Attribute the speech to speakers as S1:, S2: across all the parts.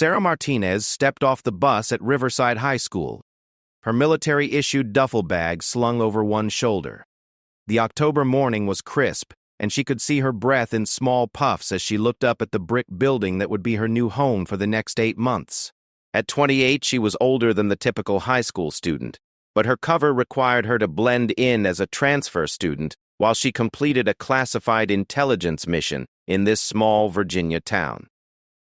S1: Sarah Martinez stepped off the bus at Riverside High School, her military-issued duffel bag slung over one shoulder. The October morning was crisp, and she could see her breath in small puffs as she looked up at the brick building that would be her new home for the next 8 months. At 28, she was older than the typical high school student, but her cover required her to blend in as a transfer student while she completed a classified intelligence mission in this small Virginia town.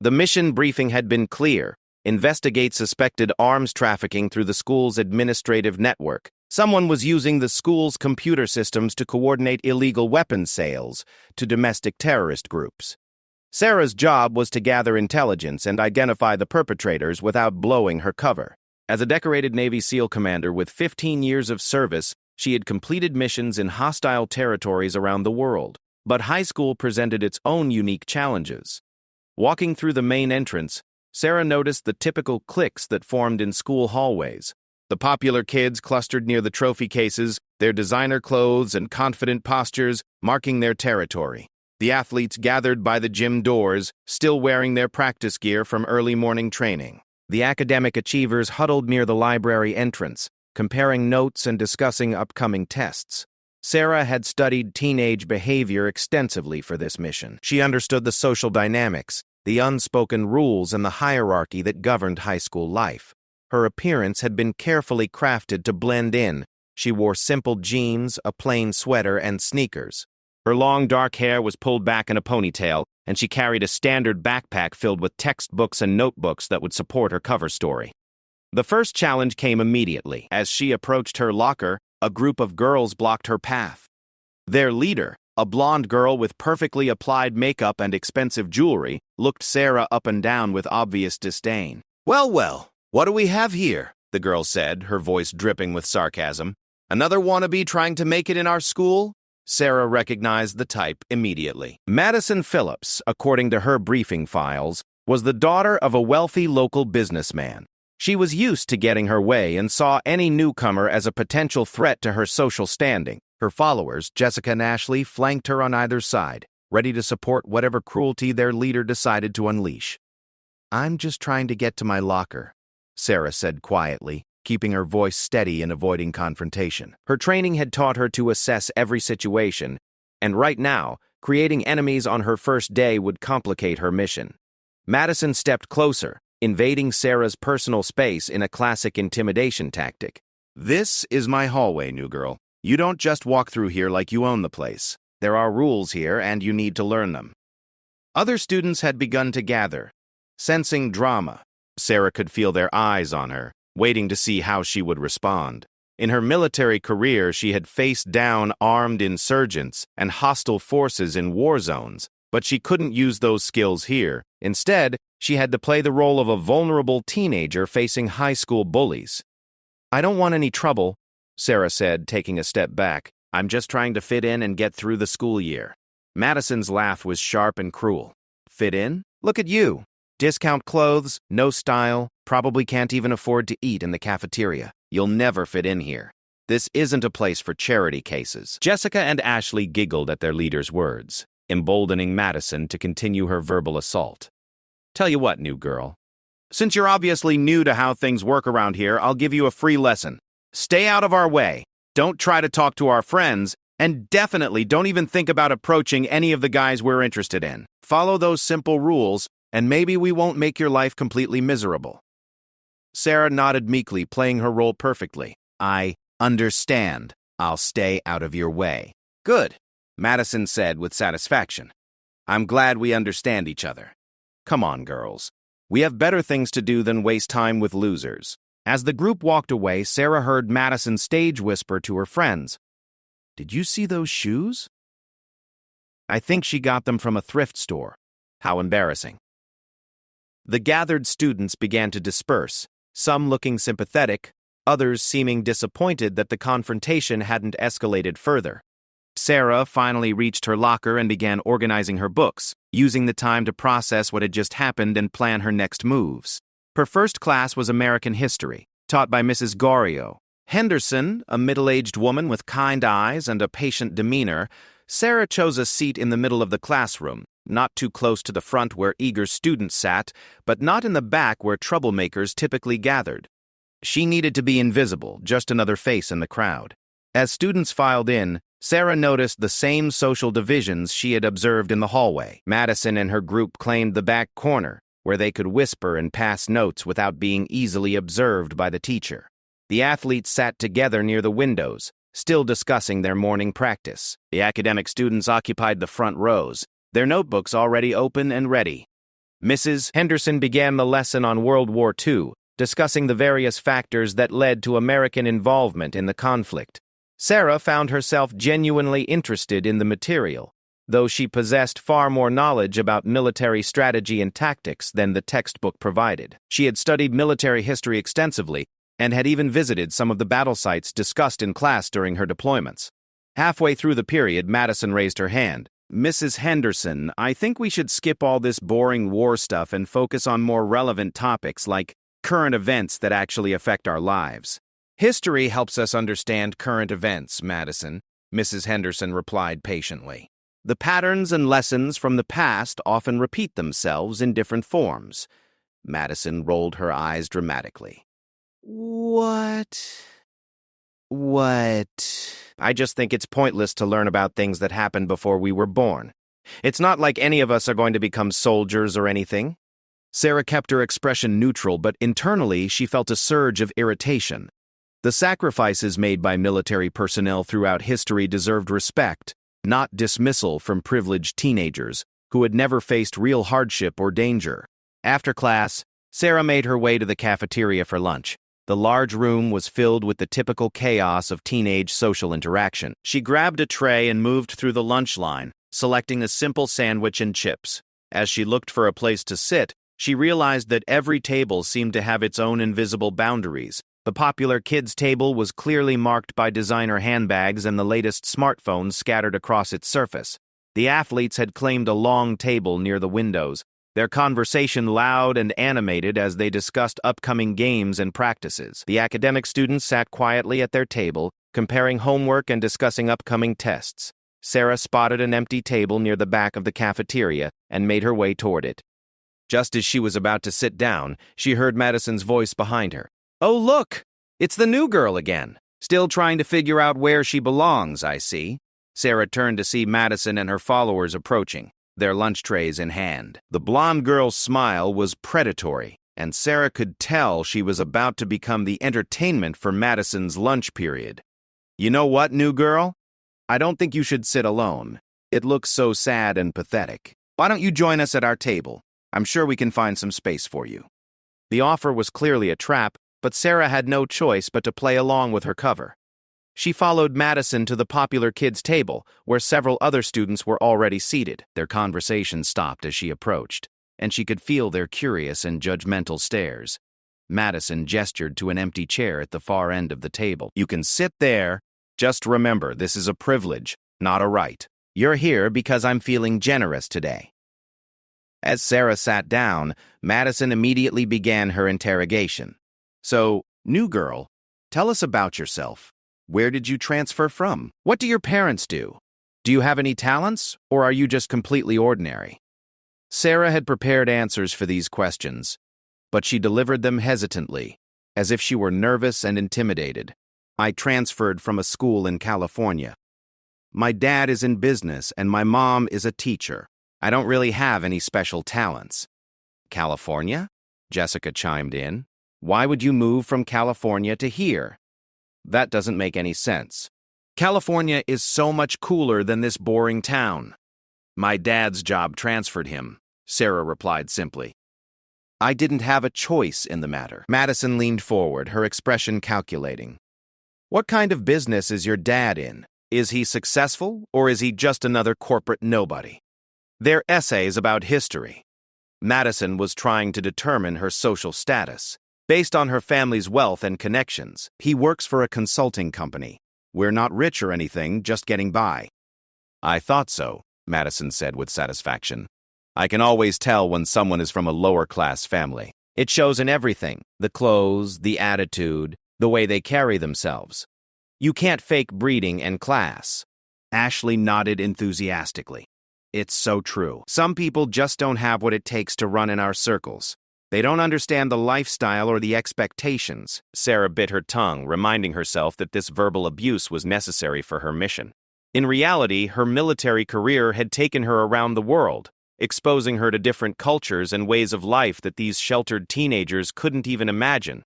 S1: The mission briefing had been clear: investigate suspected arms trafficking through the school's administrative network. Someone was using the school's computer systems to coordinate illegal weapons sales to domestic terrorist groups. Sarah's job was to gather intelligence and identify the perpetrators without blowing her cover. As a decorated Navy SEAL commander with 15 years of service, she had completed missions in hostile territories around the world. But high school presented its own unique challenges. Walking through the main entrance, Sarah noticed the typical cliques that formed in school hallways. The popular kids clustered near the trophy cases, their designer clothes and confident postures marking their territory. The athletes gathered by the gym doors, still wearing their practice gear from early morning training. The academic achievers huddled near the library entrance, comparing notes and discussing upcoming tests. Sarah had studied teenage behavior extensively for this mission. She understood the social dynamics, the unspoken rules, and the hierarchy that governed high school life. Her appearance had been carefully crafted to blend in. She wore simple jeans, a plain sweater, and sneakers. Her long dark hair was pulled back in a ponytail, and she carried a standard backpack filled with textbooks and notebooks that would support her cover story. The first challenge came immediately. As she approached her locker, a group of girls blocked her path. Their leader, a blonde girl with perfectly applied makeup and expensive jewelry, looked Sarah up and down with obvious disdain. Well, what do we have here?" the girl said, her voice dripping with sarcasm. "Another wannabe trying to make it in our school?" Sarah recognized the type immediately. Madison Phillips, according to her briefing files, was the daughter of a wealthy local businessman. She was used to getting her way and saw any newcomer as a potential threat to her social standing. Her followers, Jessica and Ashley, flanked her on either side, ready to support whatever cruelty their leader decided to unleash. "I'm just trying to get to my locker," Sarah said quietly, keeping her voice steady and avoiding confrontation. Her training had taught her to assess every situation, and right now, creating enemies on her first day would complicate her mission. Madison stepped closer, invading Sarah's personal space in a classic intimidation tactic. "This is my hallway, new girl. You don't just walk through here like you own the place. There are rules here, and you need to learn them." Other students had begun to gather. Sensing drama, Sarah could feel their eyes on her, waiting to see how she would respond. In her military career, she had faced down armed insurgents and hostile forces in war zones, but she couldn't use those skills here. Instead, she had to play the role of a vulnerable teenager facing high school bullies. "I don't want any trouble," Sarah said, taking a step back. "I'm just trying to fit in and get through the school year." Madison's laugh was sharp and cruel. "Fit in? Look at you. Discount clothes, no style, probably can't even afford to eat in the cafeteria. You'll never fit in here. This isn't a place for charity cases." Jessica and Ashley giggled at their leader's words, emboldening Madison to continue her verbal assault. "Tell you what, new girl. Since you're obviously new to how things work around here, I'll give you a free lesson. Stay out of our way. Don't try to talk to our friends, and definitely don't even think about approaching any of the guys we're interested in. Follow those simple rules, and maybe we won't make your life completely miserable." Sarah nodded meekly, playing her role perfectly. "I understand. I'll stay out of your way." "Good," Madison said with satisfaction. "I'm glad we understand each other. Come on, girls. We have better things to do than waste time with losers." As the group walked away, Sarah heard Madison stage whisper to her friends, "Did you see those shoes? I think she got them from a thrift store. How embarrassing." The gathered students began to disperse, some looking sympathetic, others seeming disappointed that the confrontation hadn't escalated further. Sarah finally reached her locker and began organizing her books, using the time to process what had just happened and plan her next moves. Her first class was American history, taught by Mrs. Gorio. Henderson, a middle-aged woman with kind eyes and a patient demeanor, Sarah chose a seat in the middle of the classroom, not too close to the front where eager students sat, but not in the back where troublemakers typically gathered. She needed to be invisible, just another face in the crowd. As students filed in, Sarah noticed the same social divisions she had observed in the hallway. Madison and her group claimed the back corner, where they could whisper and pass notes without being easily observed by the teacher. The athletes sat together near the windows, still discussing their morning practice. The academic students occupied the front rows, their notebooks already open and ready. Mrs. Henderson began the lesson on World War II, discussing the various factors that led to American involvement in the conflict. Sarah found herself genuinely interested in the material, though she possessed far more knowledge about military strategy and tactics than the textbook provided. She had studied military history extensively and had even visited some of the battle sites discussed in class during her deployments. Halfway through the period, Madison raised her hand. "Mrs. Henderson, I think we should skip all this boring war stuff and focus on more relevant topics like current events that actually affect our lives." "History helps us understand current events, Madison," Mrs. Henderson replied patiently. "The patterns and lessons from the past often repeat themselves in different forms." Madison rolled her eyes dramatically. What? I just think it's pointless to learn about things that happened before we were born. It's not like any of us are going to become soldiers or anything." Sarah kept her expression neutral, but internally she felt a surge of irritation. The sacrifices made by military personnel throughout history deserved respect, not dismissal from privileged teenagers who had never faced real hardship or danger. After class, Sarah made her way to the cafeteria for lunch. The large room was filled with the typical chaos of teenage social interaction. She grabbed a tray and moved through the lunch line, selecting a simple sandwich and chips. As she looked for a place to sit, she realized that every table seemed to have its own invisible boundaries. The popular kids' table was clearly marked by designer handbags and the latest smartphones scattered across its surface. The athletes had claimed a long table near the windows, their conversation loud and animated as they discussed upcoming games and practices. The academic students sat quietly at their table, comparing homework and discussing upcoming tests. Sarah spotted an empty table near the back of the cafeteria and made her way toward it. Just as she was about to sit down, she heard Madison's voice behind her. "Oh, look! It's the new girl again. Still trying to figure out where she belongs, I see." Sarah turned to see Madison and her followers approaching, their lunch trays in hand. The blonde girl's smile was predatory, and Sarah could tell she was about to become the entertainment for Madison's lunch period. "You know what, new girl? I don't think you should sit alone. It looks so sad and pathetic. Why don't you join us at our table? I'm sure we can find some space for you." The offer was clearly a trap, but Sarah had no choice but to play along with her cover. She followed Madison to the popular kids' table, where several other students were already seated. Their conversation stopped as she approached, and she could feel their curious and judgmental stares. Madison gestured to an empty chair at the far end of the table. "You can sit there. Just remember, this is a privilege, not a right. You're here because I'm feeling generous today." As Sarah sat down, Madison immediately began her interrogation. "So, new girl, tell us about yourself. Where did you transfer from? What do your parents do? Do you have any talents, or are you just completely ordinary?" Sarah had prepared answers for these questions, but she delivered them hesitantly, as if she were nervous and intimidated. "I transferred from a school in California. My dad is in business and my mom is a teacher. I don't really have any special talents." "California?" Jessica chimed in. "Why would you move from California to here? That doesn't make any sense. California is so much cooler than this boring town." "My dad's job transferred him," Sarah replied simply. "I didn't have a choice in the matter." Madison leaned forward, her expression calculating. "What kind of business is your dad in? Is he successful, or is he just another corporate nobody?" Their essays about history. Madison was trying to determine her social status. Based on her family's wealth and connections, "He works for a consulting company. We're not rich or anything, just getting by." "I thought so," Madison said with satisfaction. "I can always tell when someone is from a lower-class family. It shows in everything, the clothes, the attitude, the way they carry themselves. You can't fake breeding and class." Ashley nodded enthusiastically. It's so true. Some people just don't have what it takes to run in our circles. They don't understand the lifestyle or the expectations. Sarah bit her tongue, reminding herself that this verbal abuse was necessary for her mission. In reality, her military career had taken her around the world, exposing her to different cultures and ways of life that these sheltered teenagers couldn't even imagine.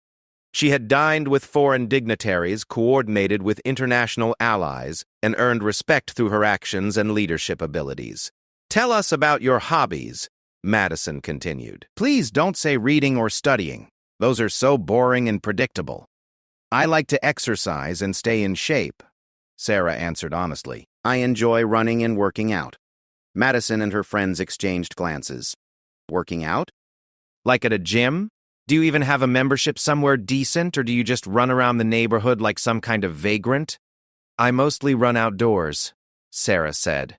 S1: She had dined with foreign dignitaries, coordinated with international allies, and earned respect through her actions and leadership abilities. "Tell us about your hobbies," Madison continued. "Please don't say reading or studying. Those are so boring and predictable." "I like to exercise and stay in shape," Sarah answered honestly. "I enjoy running and working out." Madison and her friends exchanged glances. "Working out? Like at a gym? Do you even have a membership somewhere decent, or do you just run around the neighborhood like some kind of vagrant?" "I mostly run outdoors," Sarah said.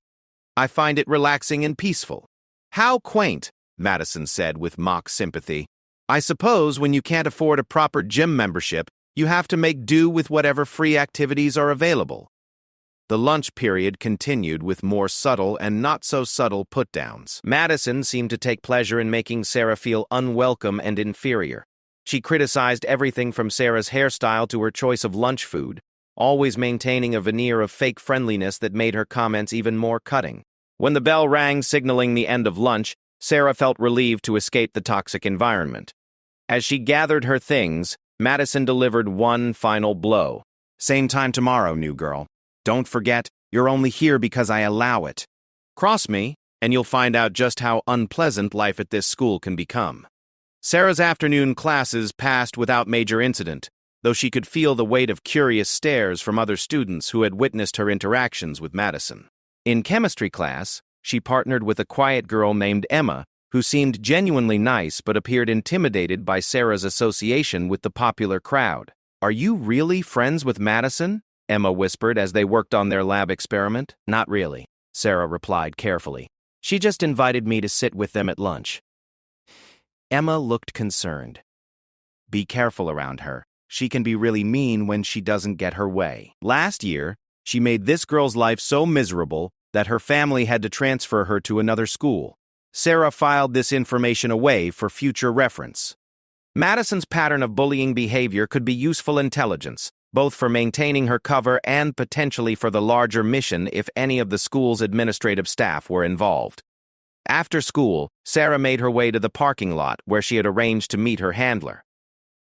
S1: "I find it relaxing and peaceful." "How quaint," Madison said with mock sympathy. "I suppose when you can't afford a proper gym membership, you have to make do with whatever free activities are available." The lunch period continued with more subtle and not-so-subtle put-downs. Madison seemed to take pleasure in making Sarah feel unwelcome and inferior. She criticized everything from Sarah's hairstyle to her choice of lunch food, always maintaining a veneer of fake friendliness that made her comments even more cutting. When the bell rang signaling the end of lunch, Sarah felt relieved to escape the toxic environment. As she gathered her things, Madison delivered one final blow. "Same time tomorrow, new girl. Don't forget, you're only here because I allow it. Cross me, and you'll find out just how unpleasant life at this school can become." Sarah's afternoon classes passed without major incident, though she could feel the weight of curious stares from other students who had witnessed her interactions with Madison. In chemistry class, she partnered with a quiet girl named Emma, who seemed genuinely nice but appeared intimidated by Sarah's association with the popular crowd. "Are you really friends with Madison?" Emma whispered as they worked on their lab experiment. "Not really," Sarah replied carefully. "She just invited me to sit with them at lunch." Emma looked concerned. "Be careful around her. She can be really mean when she doesn't get her way. Last year, she made this girl's life so miserable that her family had to transfer her to another school." Sarah filed this information away for future reference. Madison's pattern of bullying behavior could be useful intelligence, both for maintaining her cover and potentially for the larger mission if any of the school's administrative staff were involved. After school, Sarah made her way to the parking lot where she had arranged to meet her handler.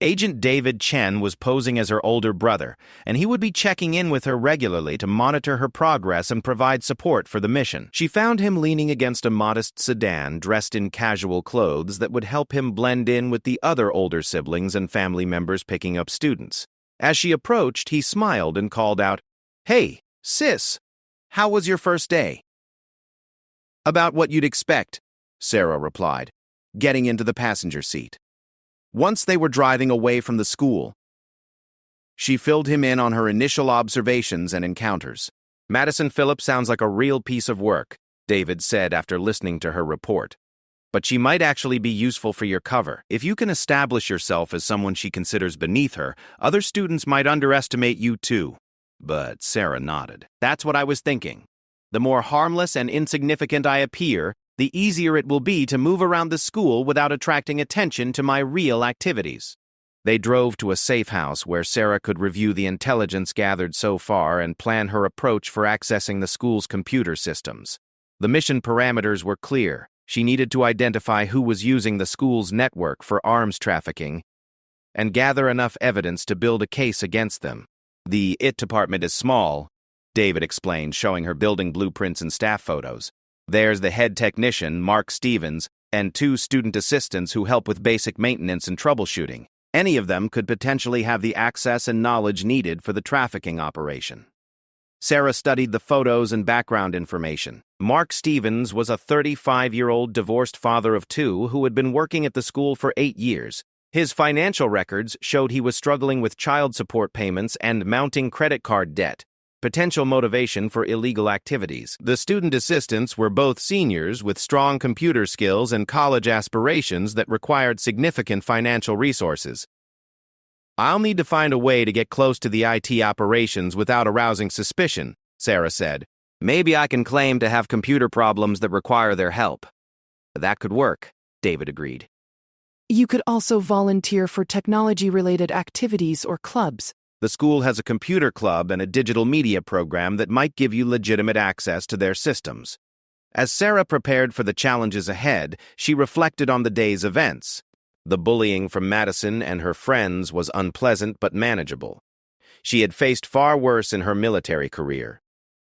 S1: Agent David Chen was posing as her older brother, and he would be checking in with her regularly to monitor her progress and provide support for the mission. She found him leaning against a modest sedan dressed in casual clothes that would help him blend in with the other older siblings and family members picking up students. As she approached, he smiled and called out, "Hey, sis, how was your first day?" "About what you'd expect," Sarah replied, getting into the passenger seat. Once they were driving away from the school, she filled him in on her initial observations and encounters. "Madison Phillips sounds like a real piece of work," David said after listening to her report. "But she might actually be useful for your cover. If you can establish yourself as someone she considers beneath her, other students might underestimate you too." But Sarah nodded. "That's what I was thinking. The more harmless and insignificant I appear, the easier it will be to move around the school without attracting attention to my real activities." They drove to a safe house where Sarah could review the intelligence gathered so far and plan her approach for accessing the school's computer systems. The mission parameters were clear. She needed to identify who was using the school's network for arms trafficking and gather enough evidence to build a case against them. "The IT department is small," David explained, showing her building blueprints and staff photos. "There's the head technician, Mark Stevens, and 2 student assistants who help with basic maintenance and troubleshooting. Any of them could potentially have the access and knowledge needed for the trafficking operation." Sarah studied the photos and background information. Mark Stevens was a 35-year-old divorced father of 2 who had been working at the school for 8 years. His financial records showed he was struggling with child support payments and mounting credit card debt, potential motivation for illegal activities. The student assistants were both seniors with strong computer skills and college aspirations that required significant financial resources. "I'll need to find a way to get close to the IT operations without arousing suspicion," Sarah said. Maybe I can claim to have computer problems that require their help. That could work, David agreed.
S2: You could also volunteer for technology-related activities or clubs.
S1: The school has a computer club and a digital media program that might give you legitimate access to their systems. As Sarah prepared for the challenges ahead, she reflected on the day's events. The bullying from Madison and her friends was unpleasant but manageable. She had faced far worse in her military career.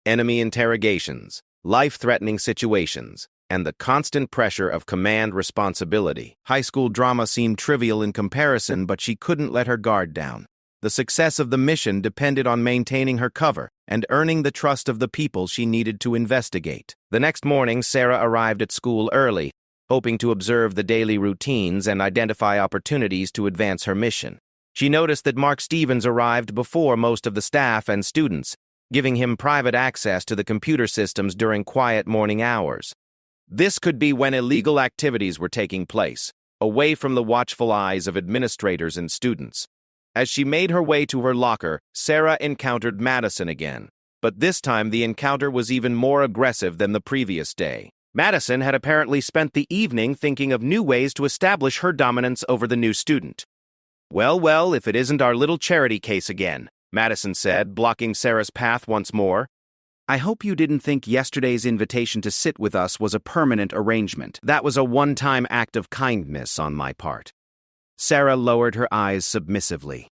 S1: Enemy interrogations, life-threatening situations, and the constant pressure of command responsibility. High school drama seemed trivial in comparison, but she couldn't let her guard down. The success of the mission depended on maintaining her cover and earning the trust of the people she needed to investigate. The next morning, Sarah arrived at school early, hoping to observe the daily routines and identify opportunities to advance her mission. She noticed that Mark Stevens arrived before most of the staff and students, giving him private access to the computer systems during quiet morning hours. This could be when illegal activities were taking place, away from the watchful eyes of administrators and students. As she made her way to her locker, Sarah encountered Madison again. But this time the encounter was even more aggressive than the previous day. Madison had apparently spent the evening thinking of new ways to establish her dominance over the new student. Well, if it isn't our little charity case again, Madison said, blocking Sarah's path once more. I hope you didn't think yesterday's invitation to sit with us was a permanent arrangement. That was a one-time act of kindness on my part. Sarah lowered her eyes submissively.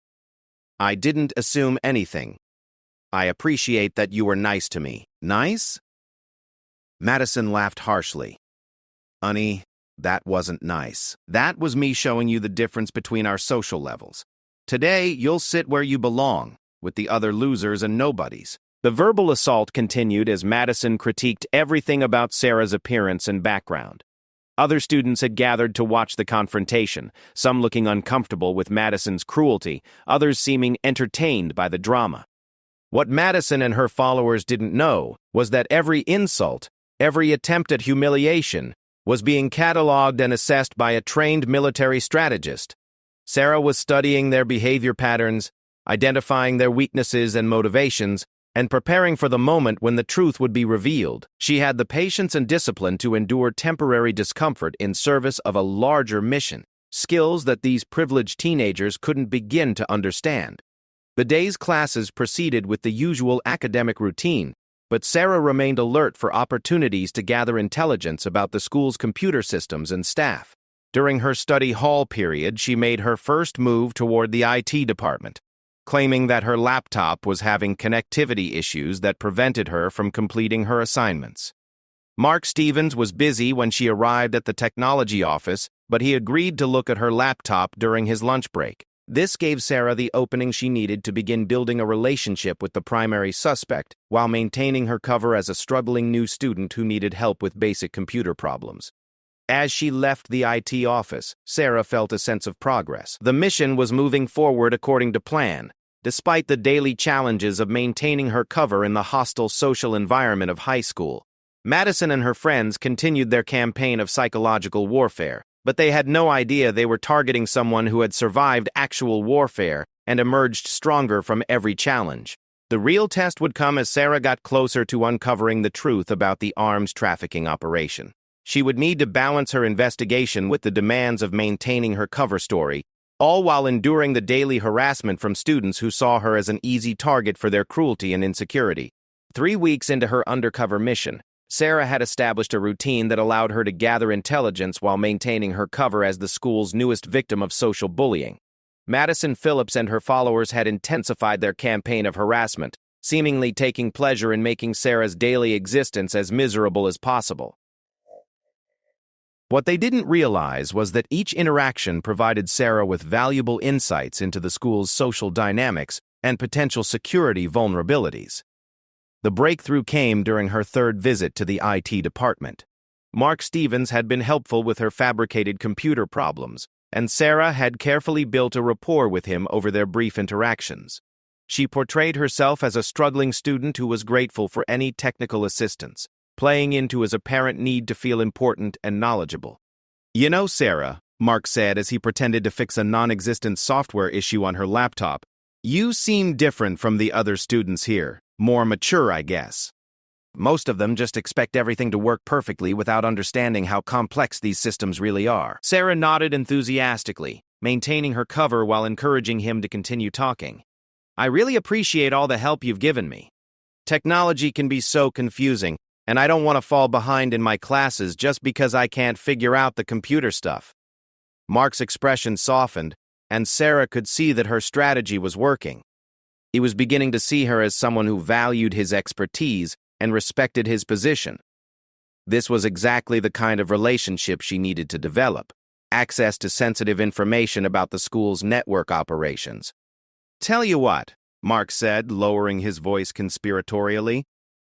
S1: I didn't assume anything. I appreciate that you were nice to me. Nice? Madison laughed harshly. Honey, that wasn't nice. That was me showing you the difference between our social levels. Today, you'll sit where you belong, with the other losers and nobodies. The verbal assault continued as Madison critiqued everything about Sarah's appearance and background. Other students had gathered to watch the confrontation, some looking uncomfortable with Madison's cruelty, others seeming entertained by the drama. What Madison and her followers didn't know was that every insult, every attempt at humiliation, was being cataloged and assessed by a trained military strategist. Sarah was studying their behavior patterns, identifying their weaknesses and motivations, and preparing for the moment when the truth would be revealed. She had the patience and discipline to endure temporary discomfort in service of a larger mission, skills that these privileged teenagers couldn't begin to understand. The day's classes proceeded with the usual academic routine, but Sarah remained alert for opportunities to gather intelligence about the school's computer systems and staff. During her study hall period, she made her first move toward the IT department, claiming that her laptop was having connectivity issues that prevented her from completing her assignments. Mark Stevens was busy when she arrived at the technology office, but he agreed to look at her laptop during his lunch break. This gave Sarah the opening she needed to begin building a relationship with the primary suspect while maintaining her cover as a struggling new student who needed help with basic computer problems. As she left the IT office, Sarah felt a sense of progress. The mission was moving forward according to plan, despite the daily challenges of maintaining her cover in the hostile social environment of high school. Madison and her friends continued their campaign of psychological warfare, but they had no idea they were targeting someone who had survived actual warfare and emerged stronger from every challenge. The real test would come as Sarah got closer to uncovering the truth about the arms trafficking operation. She would need to balance her investigation with the demands of maintaining her cover story, all while enduring the daily harassment from students who saw her as an easy target for their cruelty and insecurity. 3 weeks into her undercover mission, Sarah had established a routine that allowed her to gather intelligence while maintaining her cover as the school's newest victim of social bullying. Madison Phillips and her followers had intensified their campaign of harassment, seemingly taking pleasure in making Sarah's daily existence as miserable as possible. What they didn't realize was that each interaction provided Sarah with valuable insights into the school's social dynamics and potential security vulnerabilities. The breakthrough came during her third visit to the IT department. Mark Stevens had been helpful with her fabricated computer problems, and Sarah had carefully built a rapport with him over their brief interactions. She portrayed herself as a struggling student who was grateful for any technical assistance, playing into his apparent need to feel important and knowledgeable. You know, Sarah, Mark said as he pretended to fix a non-existent software issue on her laptop, you seem different from the other students here. More mature, I guess. Most of them just expect everything to work perfectly without understanding how complex these systems really are. Sarah nodded enthusiastically, maintaining her cover while encouraging him to continue talking. I really appreciate all the help you've given me. Technology can be so confusing, and I don't want to fall behind in my classes just because I can't figure out the computer stuff. Mark's expression softened, and Sarah could see that her strategy was working. He was beginning to see her as someone who valued his expertise and respected his position. This was exactly the kind of relationship she needed to develop, access to sensitive information about the school's network operations. Tell you what, Mark said, lowering his voice conspiratorially.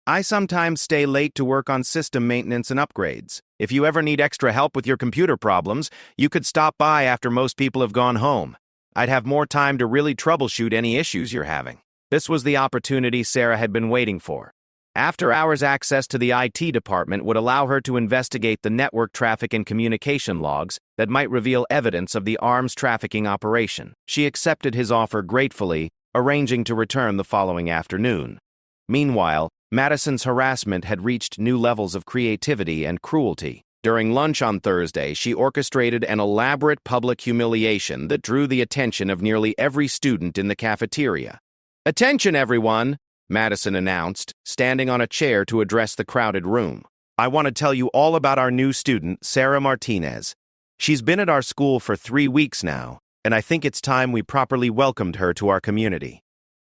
S1: I sometimes stay late to work on system maintenance and upgrades. If you ever need extra help with your computer problems, you could stop by after most people have gone home. I'd have more time to really troubleshoot any issues you're having. This was the opportunity Sarah had been waiting for. After-hours access to the IT department would allow her to investigate the network traffic and communication logs that might reveal evidence of the arms trafficking operation. She accepted his offer gratefully, arranging to return the following afternoon. Meanwhile, Madison's harassment had reached new levels of creativity and cruelty. During lunch on Thursday, she orchestrated an elaborate public humiliation that drew the attention of nearly every student in the cafeteria. "Attention, everyone!" Madison announced, standing on a chair to address the crowded room. "I want to tell you all about our new student, Sarah Martinez. She's been at our school for 3 weeks now, and I think it's time we properly welcomed her to our community."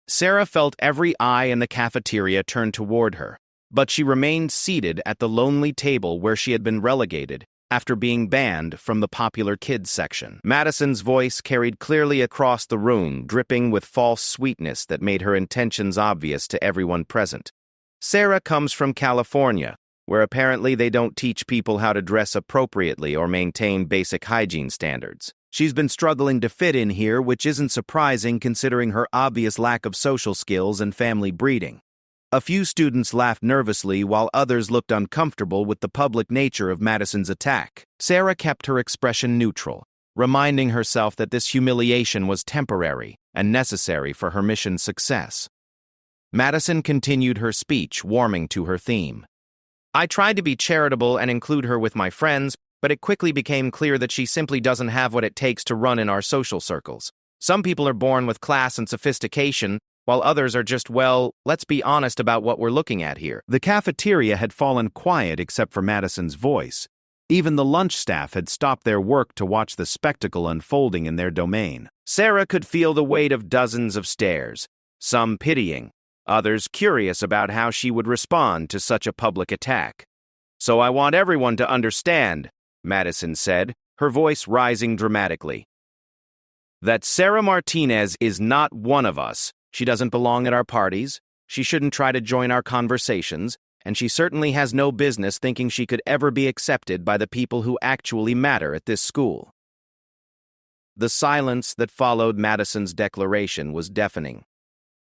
S1: Sarah felt every eye in the cafeteria turn toward her, but she remained seated at the lonely table where she had been relegated after being banned from the popular kids section. Madison's voice carried clearly across the room, dripping with false sweetness that made her intentions obvious to everyone present. Sarah comes from California, where apparently they don't teach people how to dress appropriately or maintain basic hygiene standards. She's been struggling to fit in here, which isn't surprising considering her obvious lack of social skills and family breeding. A few students laughed nervously while others looked uncomfortable with the public nature of Madison's attack. Sarah kept her expression neutral, reminding herself that this humiliation was temporary and necessary for her mission's success. Madison continued her speech, warming to her theme. "I tried to be charitable and include her with my friends, but it quickly became clear that she simply doesn't have what it takes to run in our social circles. Some people are born with class and sophistication, while others are just, well, let's be honest about what we're looking at here." The cafeteria had fallen quiet except for Madison's voice. Even the lunch staff had stopped their work to watch the spectacle unfolding in their domain. Sarah could feel the weight of dozens of stares, some pitying, others curious about how she would respond to such a public attack. "So I want everyone to understand," Madison said, her voice rising dramatically, "that Sarah Martinez is not one of us. She doesn't belong at our parties, she shouldn't try to join our conversations, and she certainly has no business thinking she could ever be accepted by the people who actually matter at this school." The silence that followed Madison's declaration was deafening.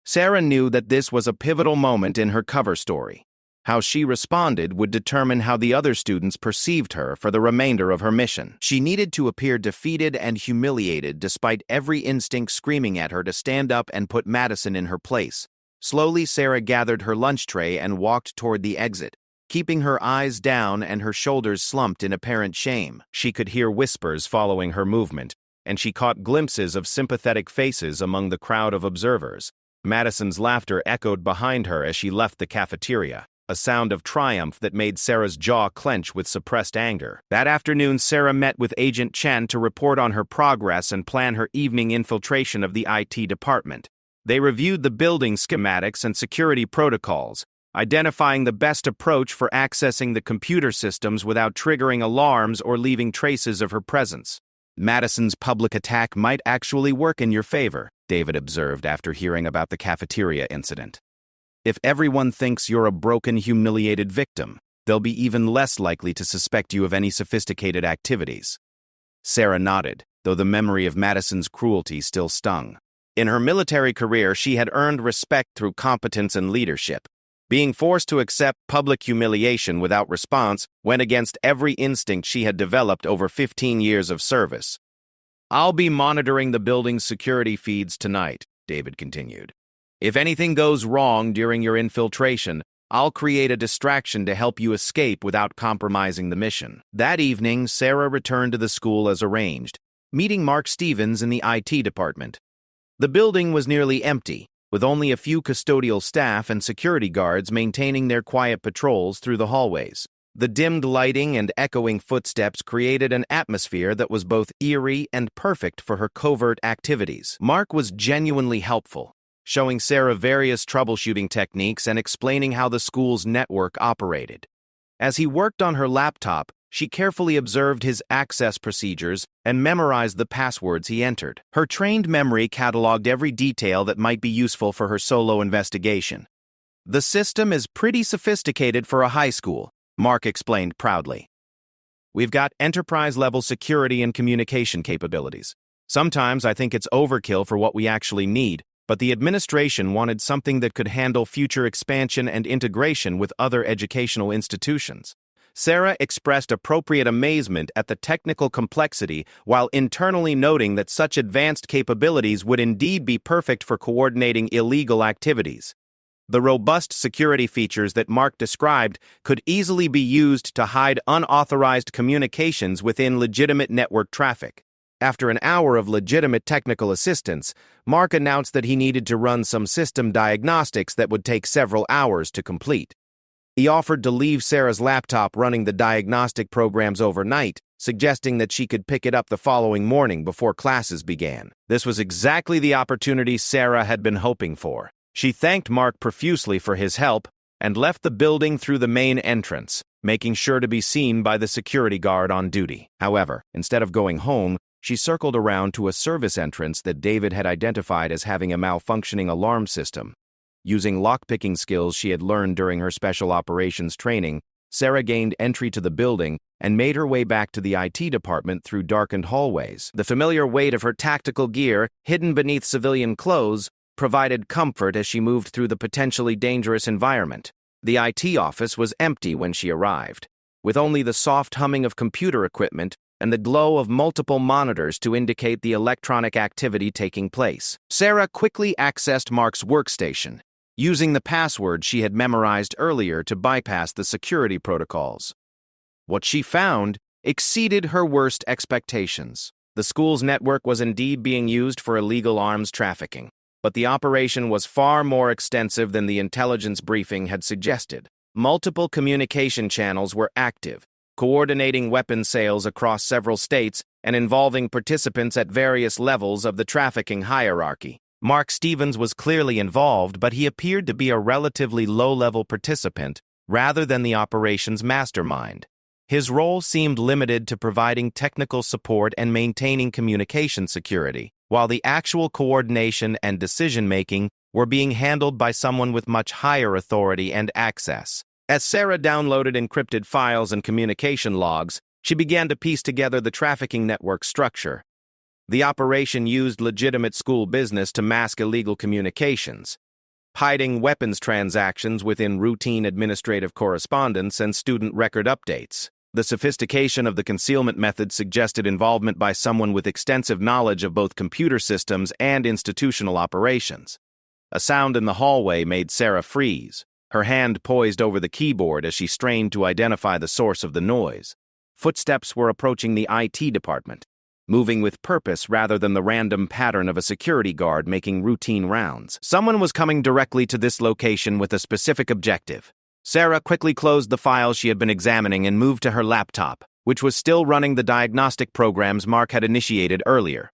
S1: Sarah knew that this was a pivotal moment in her cover story. How she responded would determine how the other students perceived her for the remainder of her mission. She needed to appear defeated and humiliated despite every instinct screaming at her to stand up and put Madison in her place. Slowly, Sarah gathered her lunch tray and walked toward the exit, keeping her eyes down and her shoulders slumped in apparent shame. She could hear whispers following her movement, and she caught glimpses of sympathetic faces among the crowd of observers. Madison's laughter echoed behind her as she left the cafeteria, a sound of triumph that made Sarah's jaw clench with suppressed anger. That afternoon, Sarah met with Agent Chen to report on her progress and plan her evening infiltration of the IT department. They reviewed the building schematics and security protocols, identifying the best approach for accessing the computer systems without triggering alarms or leaving traces of her presence. "Madison's public attack might actually work in your favor," David observed after hearing about the cafeteria incident. "If everyone thinks you're a broken, humiliated victim, they'll be even less likely to suspect you of any sophisticated activities." Sarah nodded, though the memory of Madison's cruelty still stung. In her military career, she had earned respect through competence and leadership. Being forced to accept public humiliation without response went against every instinct she had developed over 15 years of service. "I'll be monitoring the building's security feeds tonight," David continued. "If anything goes wrong during your infiltration, I'll create a distraction to help you escape without compromising the mission." That evening, Sarah returned to the school as arranged, meeting Mark Stevens in the IT department. The building was nearly empty, with only a few custodial staff and security guards maintaining their quiet patrols through the hallways. The dimmed lighting and echoing footsteps created an atmosphere that was both eerie and perfect for her covert activities. Mark was genuinely helpful, showing Sarah various troubleshooting techniques and explaining how the school's network operated. As he worked on her laptop, she carefully observed his access procedures and memorized the passwords he entered. Her trained memory cataloged every detail that might be useful for her solo investigation. "The system is pretty sophisticated for a high school," Mark explained proudly. "We've got enterprise-level security and communication capabilities. Sometimes I think it's overkill for what we actually need, but the administration wanted something that could handle future expansion and integration with other educational institutions." Sarah expressed appropriate amazement at the technical complexity while internally noting that such advanced capabilities would indeed be perfect for coordinating illegal activities. The robust security features that Mark described could easily be used to hide unauthorized communications within legitimate network traffic. After an hour of legitimate technical assistance, Mark announced that he needed to run some system diagnostics that would take several hours to complete. He offered to leave Sarah's laptop running the diagnostic programs overnight, suggesting that she could pick it up the following morning before classes began. This was exactly the opportunity Sarah had been hoping for. She thanked Mark profusely for his help and left the building through the main entrance, making sure to be seen by the security guard on duty. However, instead of going home, she circled around to a service entrance that David had identified as having a malfunctioning alarm system. Using lockpicking skills she had learned during her special operations training, Sarah gained entry to the building and made her way back to the IT department through darkened hallways. The familiar weight of her tactical gear, hidden beneath civilian clothes, provided comfort as she moved through the potentially dangerous environment. The IT office was empty when she arrived, with only the soft humming of computer equipment and the glow of multiple monitors to indicate the electronic activity taking place. Sarah quickly accessed Mark's workstation, using the password she had memorized earlier to bypass the security protocols. What she found exceeded her worst expectations. The school's network was indeed being used for illegal arms trafficking, but the operation was far more extensive than the intelligence briefing had suggested. Multiple communication channels were active, coordinating weapons sales across several states and involving participants at various levels of the trafficking hierarchy. Mark Stevens was clearly involved, but he appeared to be a relatively low-level participant rather than the operation's mastermind. His role seemed limited to providing technical support and maintaining communication security, while the actual coordination and decision-making were being handled by someone with much higher authority and access. As Sarah downloaded encrypted files and communication logs, she began to piece together the trafficking network structure. The operation used legitimate school business to mask illegal communications, hiding weapons transactions within routine administrative correspondence and student record updates. The sophistication of the concealment method suggested involvement by someone with extensive knowledge of both computer systems and institutional operations. A sound in the hallway made Sarah freeze, her hand poised over the keyboard as she strained to identify the source of the noise. Footsteps were approaching the IT department, moving with purpose rather than the random pattern of a security guard making routine rounds. Someone was coming directly to this location with a specific objective. Sarah quickly closed the files she had been examining and moved to her laptop, which was still running the diagnostic programs Mark had initiated earlier.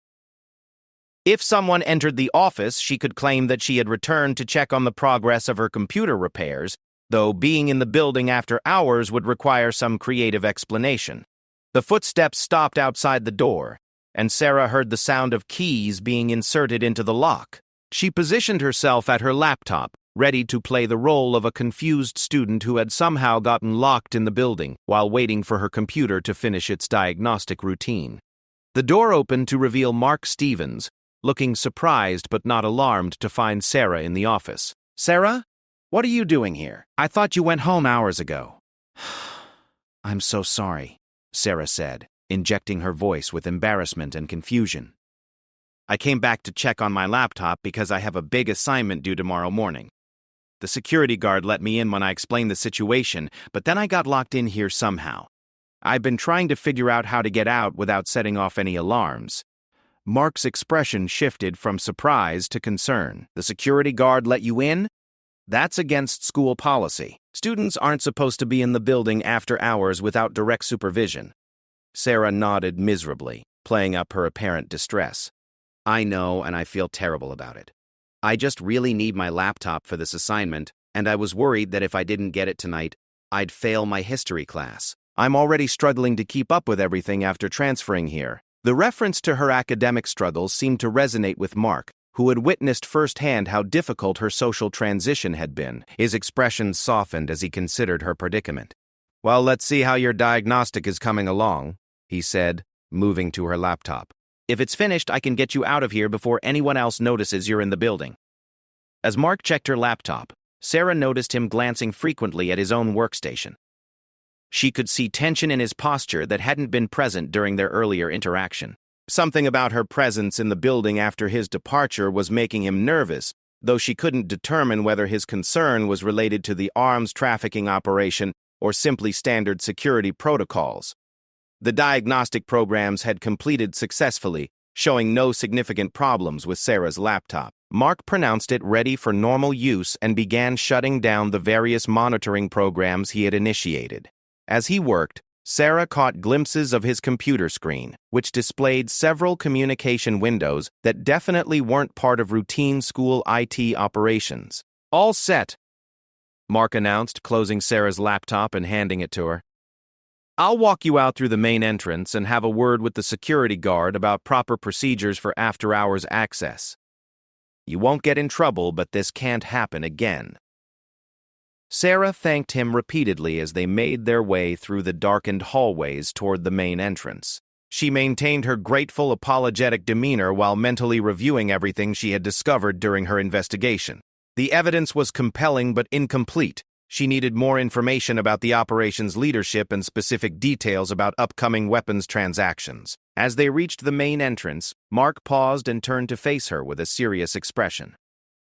S1: If someone entered the office, she could claim that she had returned to check on the progress of her computer repairs, though being in the building after hours would require some creative explanation. The footsteps stopped outside the door, and Sarah heard the sound of keys being inserted into the lock. She positioned herself at her laptop, ready to play the role of a confused student who had somehow gotten locked in the building while waiting for her computer to finish its diagnostic routine. The door opened to reveal Mark Stevens, looking surprised but not alarmed to find Sarah in the office. "Sarah, what are you doing here? I thought you went home hours ago." "I'm so sorry," Sarah said, injecting her voice with embarrassment and confusion. "I came back to check on my laptop because I have a big assignment due tomorrow morning." The security guard let me in when I explained the situation, but then I got locked in here somehow. I've been trying to figure out how to get out without setting off any alarms. Mark's expression shifted from surprise to concern. The security guard let you in? That's against school policy. Students aren't supposed to be in the building after hours without direct supervision. Sarah nodded miserably, playing up her apparent distress. I know, and I feel terrible about it. I just really need my laptop for this assignment, and I was worried that if I didn't get it tonight, I'd fail my history class. I'm already struggling to keep up with everything after transferring here. The reference to her academic struggles seemed to resonate with Mark, who had witnessed firsthand how difficult her social transition had been. His expression softened as he considered her predicament. Well, let's see how your diagnostic is coming along, he said, moving to her laptop. If it's finished, I can get you out of here before anyone else notices you're in the building. As Mark checked her laptop, Sarah noticed him glancing frequently at his own workstation. She could see tension in his posture that hadn't been present during their earlier interaction. Something about her presence in the building after his departure was making him nervous, though she couldn't determine whether his concern was related to the arms trafficking operation or simply standard security protocols. The diagnostic programs had completed successfully, showing no significant problems with Sarah's laptop. Mark pronounced it ready for normal use and began shutting down the various monitoring programs he had initiated. As he worked, Sarah caught glimpses of his computer screen, which displayed several communication windows that definitely weren't part of routine school IT operations. All set, Mark announced, closing Sarah's laptop and handing it to her. I'll walk you out through the main entrance and have a word with the security guard about proper procedures for after-hours access. You won't get in trouble, but this can't happen again. Sarah thanked him repeatedly as they made their way through the darkened hallways toward the main entrance. She maintained her grateful, apologetic demeanor while mentally reviewing everything she had discovered during her investigation. The evidence was compelling but incomplete. She needed more information about the operation's leadership and specific details about upcoming weapons transactions. As they reached the main entrance, Mark paused and turned to face her with a serious expression.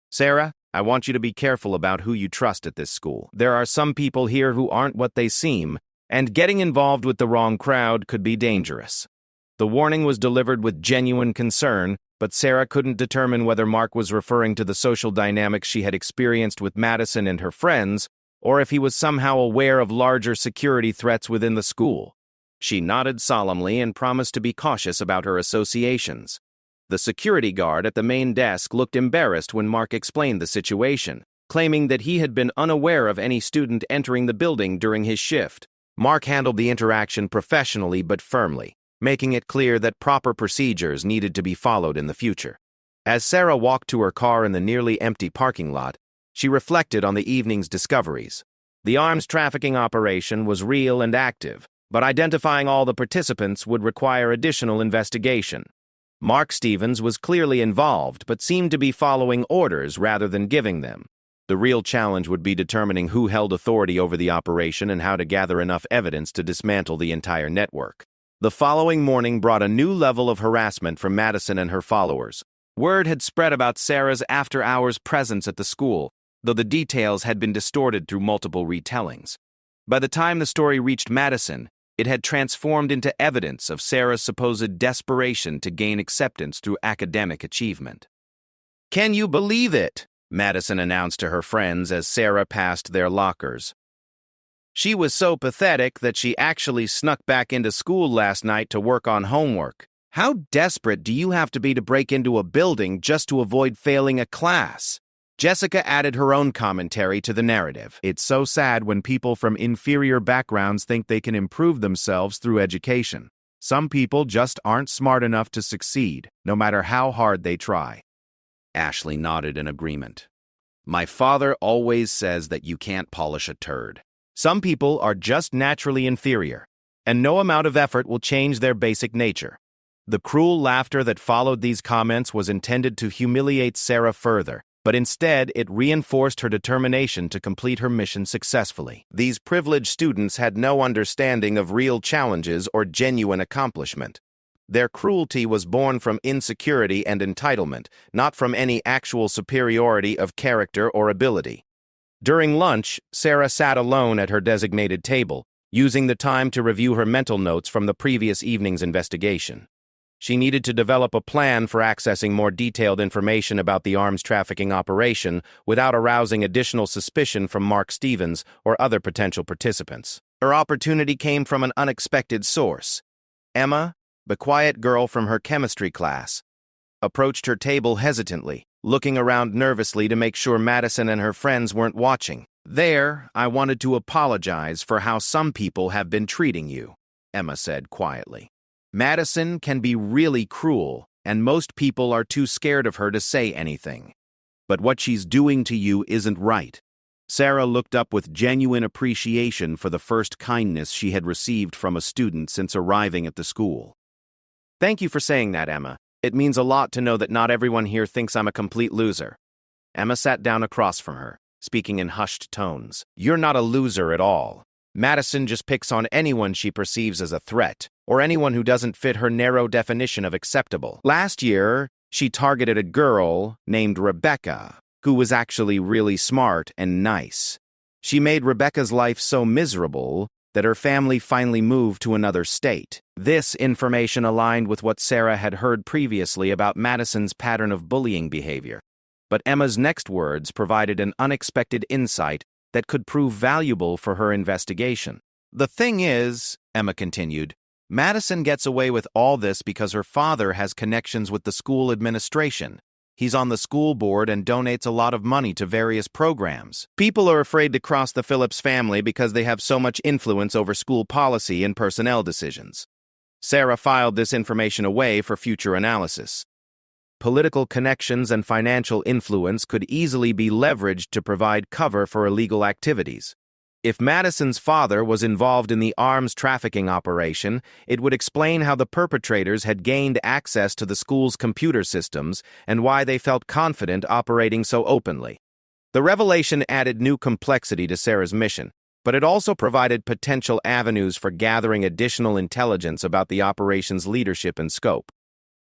S1: Sarah, I want you to be careful about who you trust at this school. There are some people here who aren't what they seem, and getting involved with the wrong crowd could be dangerous. The warning was delivered with genuine concern, but Sarah couldn't determine whether Mark was referring to the social dynamics she had experienced with Madison and her friends, or if he was somehow aware of larger security threats within the school. She nodded solemnly and promised to be cautious about her associations. The security guard at the main desk looked embarrassed when Mark explained the situation, claiming that he had been unaware of any student entering the building during his shift. Mark handled the interaction professionally but firmly, making it clear that proper procedures needed to be followed in the future. As Sarah walked to her car in the nearly empty parking lot, she reflected on the evening's discoveries. The arms trafficking operation was real and active, but identifying all the participants would require additional investigation. Mark Stevens was clearly involved, but seemed to be following orders rather than giving them. The real challenge would be determining who held authority over the operation and how to gather enough evidence to dismantle the entire network. The following morning brought a new level of harassment from Madison and her followers. Word had spread about Sarah's after-hours presence at the school, though the details had been distorted through multiple retellings. By the time the story reached Madison, it had transformed into evidence of Sarah's supposed desperation to gain acceptance through academic achievement. "Can you believe it?" Madison announced to her friends as Sarah passed their lockers. "She was so pathetic that she actually snuck back into school last night to work on homework. How desperate do you have to be to break into a building just to avoid failing a class?" Jessica added her own commentary to the narrative. It's so sad when people from inferior backgrounds think they can improve themselves through education. Some people just aren't smart enough to succeed, no matter how hard they try. Ashley nodded in agreement. My father always says that you can't polish a turd. Some people are just naturally inferior, and no amount of effort will change their basic nature. The cruel laughter that followed these comments was intended to humiliate Sarah further, but instead it reinforced her determination to complete her mission successfully. These privileged students had no understanding of real challenges or genuine accomplishment. Their cruelty was born from insecurity and entitlement, not from any actual superiority of character or ability. During lunch, Sarah sat alone at her designated table, using the time to review her mental notes from the previous evening's investigation. She needed to develop a plan for accessing more detailed information about the arms trafficking operation without arousing additional suspicion from Mark Stevens or other potential participants. Her opportunity came from an unexpected source. Emma, the quiet girl from her chemistry class, approached her table hesitantly, looking around nervously to make sure Madison and her friends weren't watching. "There, I wanted to apologize for how some people have been treating you," Emma said quietly. "Madison can be really cruel, and most people are too scared of her to say anything. But what she's doing to you isn't right." Sarah looked up with genuine appreciation for the first kindness she had received from a student since arriving at the school. "Thank you for saying that, Emma. It means a lot to know that not everyone here thinks I'm a complete loser." Emma sat down across from her, speaking in hushed tones. "You're not a loser at all. Madison just picks on anyone she perceives as a threat, or anyone who doesn't fit her narrow definition of acceptable. Last year, she targeted a girl named Rebecca, who was actually really smart and nice. She made Rebecca's life so miserable that her family finally moved to another state." This information aligned with what Sarah had heard previously about Madison's pattern of bullying behavior. But Emma's next words provided an unexpected insight that could prove valuable for her investigation. "The thing is," Emma continued, "Madison gets away with all this because her father has connections with the school administration. He's on the school board and donates a lot of money to various programs. People are afraid to cross the Phillips family because they have so much influence over school policy and personnel decisions." Sarah filed this information away for future analysis. Political connections and financial influence could easily be leveraged to provide cover for illegal activities. If Madison's father was involved in the arms trafficking operation, it would explain how the perpetrators had gained access to the school's computer systems and why they felt confident operating so openly. The revelation added new complexity to Sarah's mission, but it also provided potential avenues for gathering additional intelligence about the operation's leadership and scope.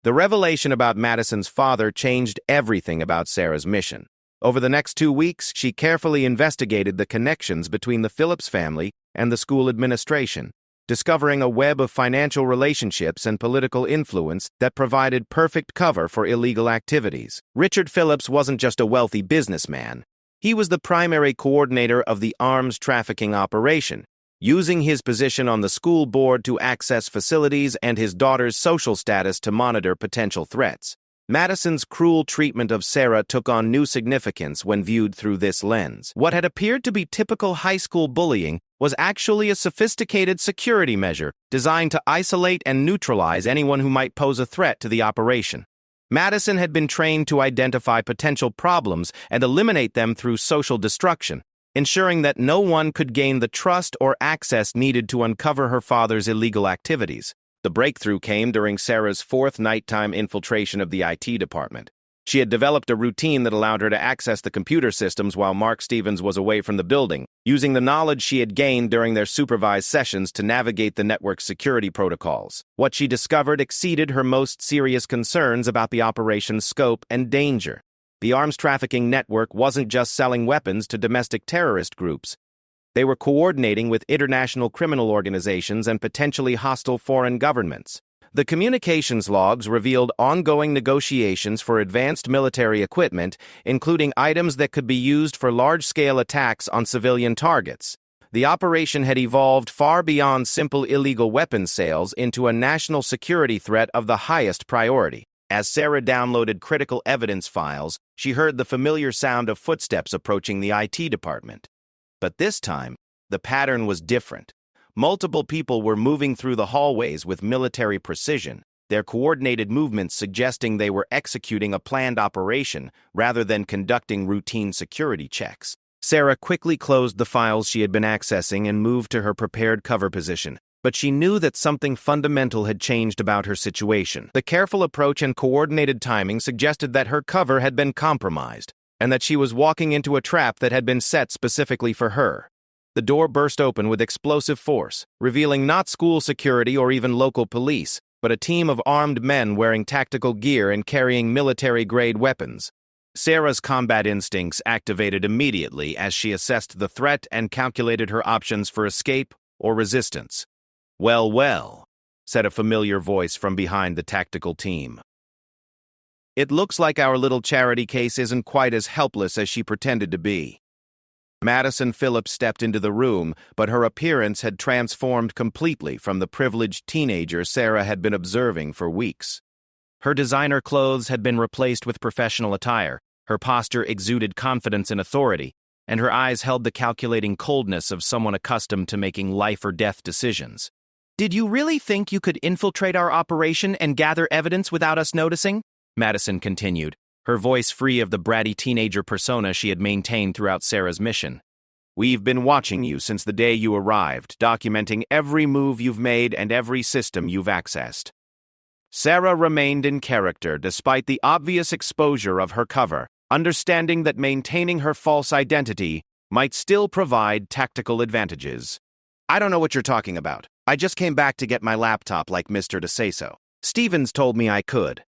S1: The revelation about Madison's father changed everything about Sarah's mission. Over the next 2 weeks, she carefully investigated the connections between the Phillips family and the school administration, discovering a web of financial relationships and political influence that provided perfect cover for illegal activities. Richard Phillips wasn't just a wealthy businessman. He was the primary coordinator of the arms trafficking operation, using his position on the school board to access facilities and his daughter's social status to monitor potential threats. Madison's cruel treatment of Sarah took on new significance when viewed through this lens. What had appeared to be typical high school bullying was actually a sophisticated security measure designed to isolate and neutralize anyone who might pose a threat to the operation. Madison had been trained to identify potential problems and eliminate them through social destruction, ensuring that no one could gain the trust or access needed to uncover her father's illegal activities. The breakthrough came during Sarah's fourth nighttime infiltration of the IT department. She had developed a routine that allowed her to access the computer systems while Mark Stevens was away from the building, using the knowledge she had gained during their supervised sessions to navigate the network's security protocols. What she discovered exceeded her most serious concerns about the operation's scope and danger. The arms trafficking network wasn't just selling weapons to domestic terrorist groups. They were coordinating with international criminal organizations and potentially hostile foreign governments. The communications logs revealed ongoing negotiations for advanced military equipment, including items that could be used for large-scale attacks on civilian targets. The operation had evolved far beyond simple illegal weapons sales into a national security threat of the highest priority. As Sarah downloaded critical evidence files, she heard the familiar sound of footsteps approaching the IT department. But this time, the pattern was different. Multiple people were moving through the hallways with military precision, their coordinated movements suggesting they were executing a planned operation rather than conducting routine security checks. Sarah quickly closed the files she had been accessing and moved to her prepared cover position. But she knew that something fundamental had changed about her situation. The careful approach and coordinated timing suggested that her cover had been compromised, and that she was walking into a trap that had been set specifically for her. The door burst open with explosive force, revealing not school security or even local police, but a team of armed men wearing tactical gear and carrying military-grade weapons. Sarah's combat instincts activated immediately as she assessed the threat and calculated her options for escape or resistance. "Well, well," said a familiar voice from behind the tactical team. "It looks like our little charity case isn't quite as helpless as she pretended to be." Madison Phillips stepped into the room, but her appearance had transformed completely from the privileged teenager Sarah had been observing for weeks. Her designer clothes had been replaced with professional attire, her posture exuded confidence and authority, and her eyes held the calculating coldness of someone accustomed to making life-or-death decisions. "Did you really think you could infiltrate our operation and gather evidence without us noticing?" Madison continued, her voice free of the bratty teenager persona she had maintained throughout Sarah's mission. "We've been watching you since the day you arrived, documenting every move you've made and every system you've accessed." Sarah remained in character despite the obvious exposure of her cover, understanding that maintaining her false identity might still provide tactical advantages. "I don't know what you're talking about. I just came back to get my laptop like Mr. to say so. Stevens told me I could."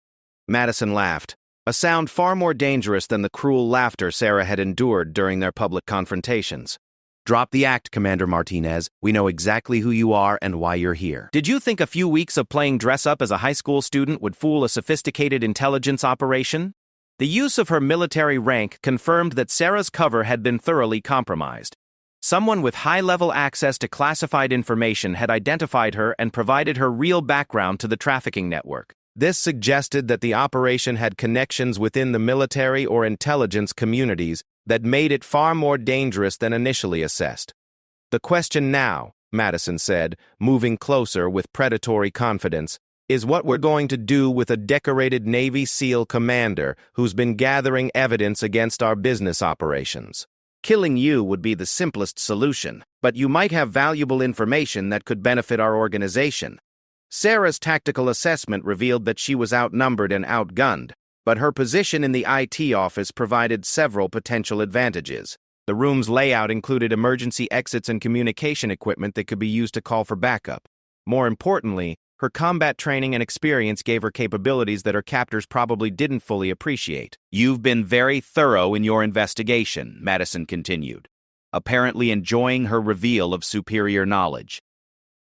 S1: Madison laughed, a sound far more dangerous than the cruel laughter Sarah had endured during their public confrontations. "Drop the act, Commander Martinez. We know exactly who you are and why you're here. Did you think a few weeks of playing dress-up as a high school student would fool a sophisticated intelligence operation?" The use of her military rank confirmed that Sarah's cover had been thoroughly compromised. Someone with high-level access to classified information had identified her and provided her real background to the trafficking network. This suggested that the operation had connections within the military or intelligence communities that made it far more dangerous than initially assessed. "The question now," Madison said, moving closer with predatory confidence, "is what we're going to do with a decorated Navy SEAL commander who's been gathering evidence against our business operations. Killing you would be the simplest solution, but you might have valuable information that could benefit our organization." Sarah's tactical assessment revealed that she was outnumbered and outgunned, but her position in the IT office provided several potential advantages. The room's layout included emergency exits and communication equipment that could be used to call for backup. More importantly, her combat training and experience gave her capabilities that her captors probably didn't fully appreciate. "You've been very thorough in your investigation," Madison continued, apparently enjoying her reveal of superior knowledge.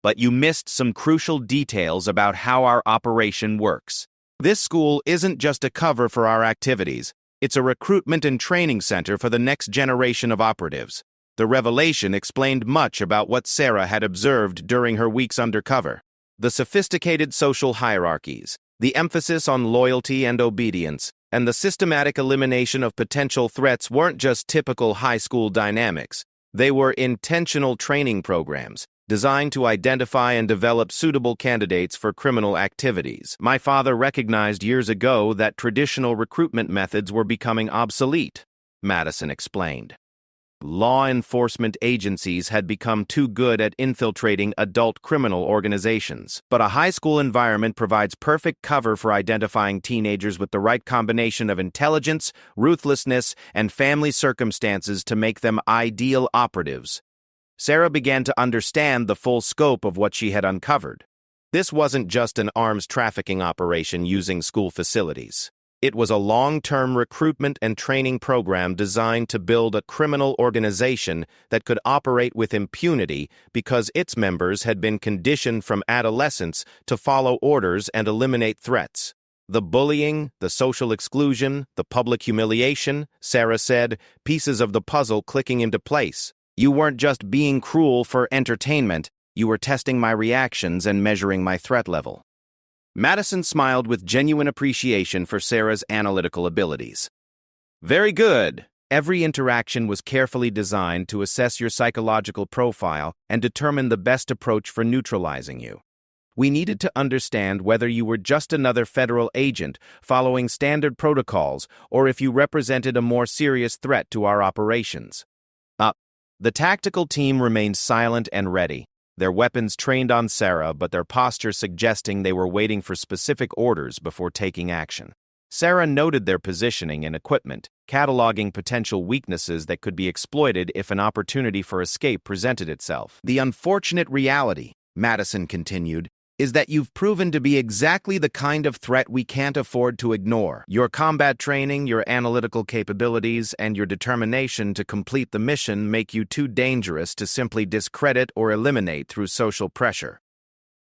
S1: "But you missed some crucial details about how our operation works. This school isn't just a cover for our activities, it's a recruitment and training center for the next generation of operatives." The revelation explained much about what Sarah had observed during her weeks undercover. The sophisticated social hierarchies, the emphasis on loyalty and obedience, and the systematic elimination of potential threats weren't just typical high school dynamics. They were intentional training programs, designed to identify and develop suitable candidates for criminal activities. "My father recognized years ago that traditional recruitment methods were becoming obsolete," Madison explained. Law enforcement agencies had become too good at infiltrating adult criminal organizations, but a high school environment provides perfect cover for identifying teenagers with the right combination of intelligence, ruthlessness, and family circumstances to make them ideal operatives. Sarah began to understand the full scope of what she had uncovered. This wasn't just an arms trafficking operation using school facilities. It was a long-term recruitment and training program designed to build a criminal organization that could operate with impunity because its members had been conditioned from adolescence to follow orders and eliminate threats. "The bullying, the social exclusion, the public humiliation," Sarah said, pieces of the puzzle clicking into place. "You weren't just being cruel for entertainment, you were testing my reactions and measuring my threat level." Madison smiled with genuine appreciation for Sarah's analytical abilities. "Very good. Every interaction was carefully designed to assess your psychological profile and determine the best approach for neutralizing you. We needed to understand whether you were just another federal agent following standard protocols or if you represented a more serious threat to our operations." The tactical team remained silent and ready, their weapons trained on Sarah, but their posture suggesting they were waiting for specific orders before taking action. Sarah noted their positioning and equipment, cataloging potential weaknesses that could be exploited if an opportunity for escape presented itself. "The unfortunate reality," Madison continued, is that you've proven to be exactly the kind of threat we can't afford to ignore. Your combat training, your analytical capabilities, and your determination to complete the mission make you too dangerous to simply discredit or eliminate through social pressure.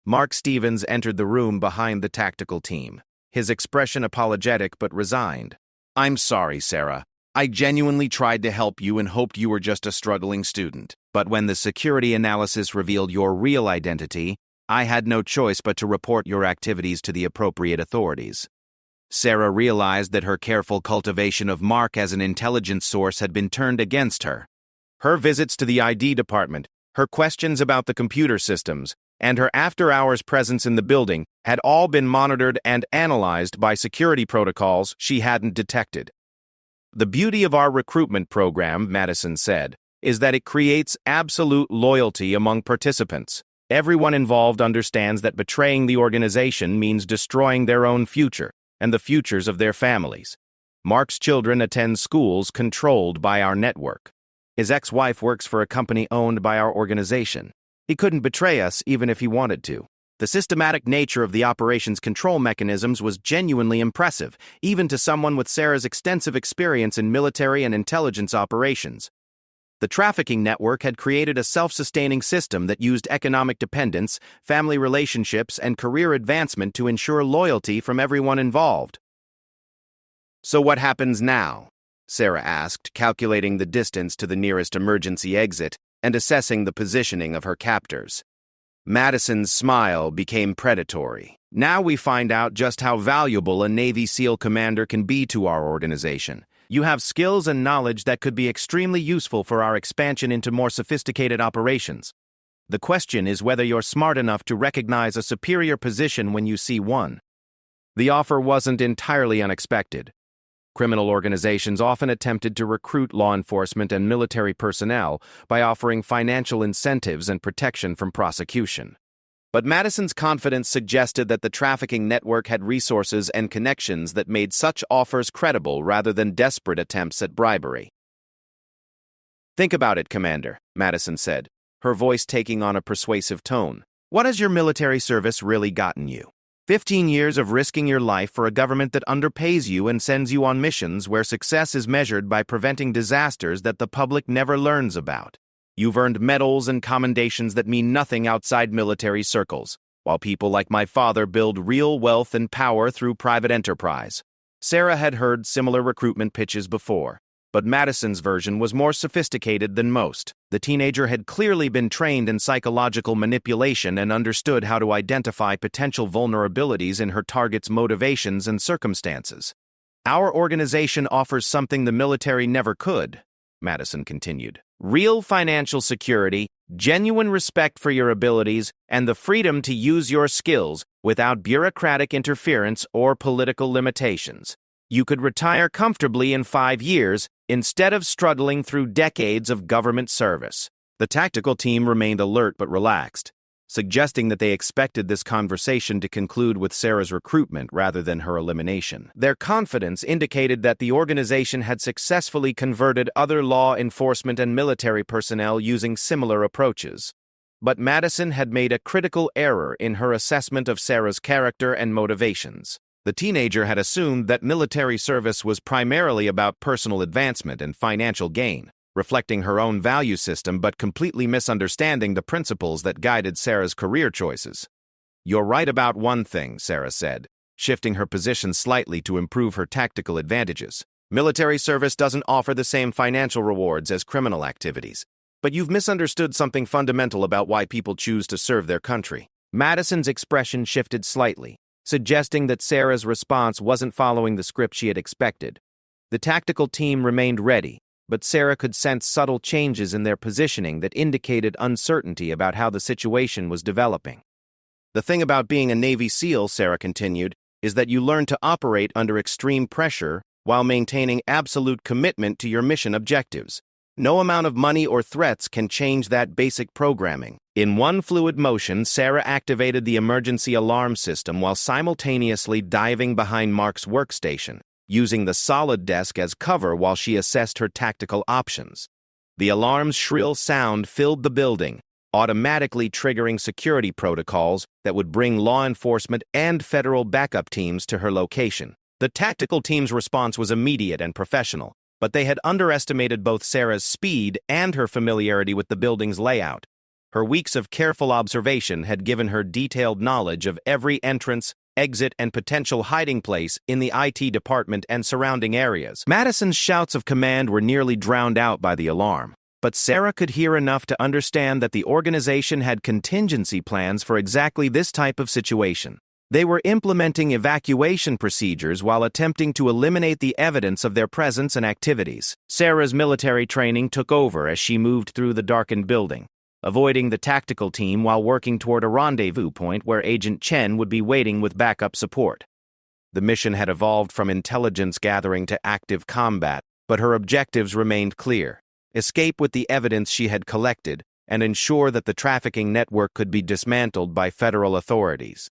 S1: Mark Stevens entered the room behind the tactical team, his expression apologetic but resigned. "I'm sorry, Sarah. I genuinely tried to help you and hoped you were just a struggling student. But when the security analysis revealed your real identity, I had no choice but to report your activities to the appropriate authorities." Sarah realized that her careful cultivation of Mark as an intelligence source had been turned against her. Her visits to the ID department, her questions about the computer systems, and her after-hours presence in the building had all been monitored and analyzed by security protocols she hadn't detected. "The beauty of our recruitment program," Madison said, "is that it creates absolute loyalty among participants. Everyone involved understands that betraying the organization means destroying their own future and the futures of their families. Mark's children attend schools controlled by our network. His ex-wife works for a company owned by our organization. He couldn't betray us even if he wanted to." The systematic nature of the operations control mechanisms was genuinely impressive, even to someone with Sarah's extensive experience in military and intelligence operations. The trafficking network had created a self-sustaining system that used economic dependence, family relationships, and career advancement to ensure loyalty from everyone involved. "So what happens now?" Sarah asked, calculating the distance to the nearest emergency exit and assessing the positioning of her captors. Madison's smile became predatory. "Now we find out just how valuable a Navy SEAL commander can be to our organization. You have skills and knowledge that could be extremely useful for our expansion into more sophisticated operations. The question is whether you're smart enough to recognize a superior position when you see one." The offer wasn't entirely unexpected. Criminal organizations often attempted to recruit law enforcement and military personnel by offering financial incentives and protection from prosecution. But Madison's confidence suggested that the trafficking network had resources and connections that made such offers credible rather than desperate attempts at bribery. "Think about it, Commander," Madison said, her voice taking on a persuasive tone. "What has your military service really gotten you? 15 years of risking your life for a government that underpays you and sends you on missions where success is measured by preventing disasters that the public never learns about. You've earned medals and commendations that mean nothing outside military circles, while people like my father build real wealth and power through private enterprise." Sarah had heard similar recruitment pitches before, but Madison's version was more sophisticated than most. The teenager had clearly been trained in psychological manipulation and understood how to identify potential vulnerabilities in her target's motivations and circumstances. "Our organization offers something the military never could," Madison continued. "Real financial security, genuine respect for your abilities, and the freedom to use your skills without bureaucratic interference or political limitations. You could retire comfortably in 5 years instead of struggling through decades of government service." The tactical team remained alert but relaxed, suggesting that they expected this conversation to conclude with Sarah's recruitment rather than her elimination. Their confidence indicated that the organization had successfully converted other law enforcement and military personnel using similar approaches. But Madison had made a critical error in her assessment of Sarah's character and motivations. The teenager had assumed that military service was primarily about personal advancement and financial gain, reflecting her own value system but completely misunderstanding the principles that guided Sarah's career choices. "You're right about one thing," Sarah said, shifting her position slightly to improve her tactical advantages. "Military service doesn't offer the same financial rewards as criminal activities. But you've misunderstood something fundamental about why people choose to serve their country." Madison's expression shifted slightly, suggesting that Sarah's response wasn't following the script she had expected. The tactical team remained ready, but Sarah could sense subtle changes in their positioning that indicated uncertainty about how the situation was developing. "The thing about being a Navy SEAL," Sarah continued, "is that you learn to operate under extreme pressure while maintaining absolute commitment to your mission objectives. No amount of money or threats can change that basic programming." In one fluid motion, Sarah activated the emergency alarm system while simultaneously diving behind Mark's workstation, using the solid desk as cover while she assessed her tactical options. The alarm's shrill sound filled the building, automatically triggering security protocols that would bring law enforcement and federal backup teams to her location. The tactical team's response was immediate and professional, but they had underestimated both Sarah's speed and her familiarity with the building's layout. Her weeks of careful observation had given her detailed knowledge of every entrance, exit, and potential hiding place in the IT department and surrounding areas. Madison's shouts of command were nearly drowned out by the alarm, but Sarah could hear enough to understand that the organization had contingency plans for exactly this type of situation. They were implementing evacuation procedures while attempting to eliminate the evidence of their presence and activities. Sarah's military training took over as she moved through the darkened building, avoiding the tactical team while working toward a rendezvous point where Agent Chen would be waiting with backup support. The mission had evolved from intelligence gathering to active combat, but her objectives remained clear: escape with the evidence she had collected and ensure that the trafficking network could be dismantled by federal authorities.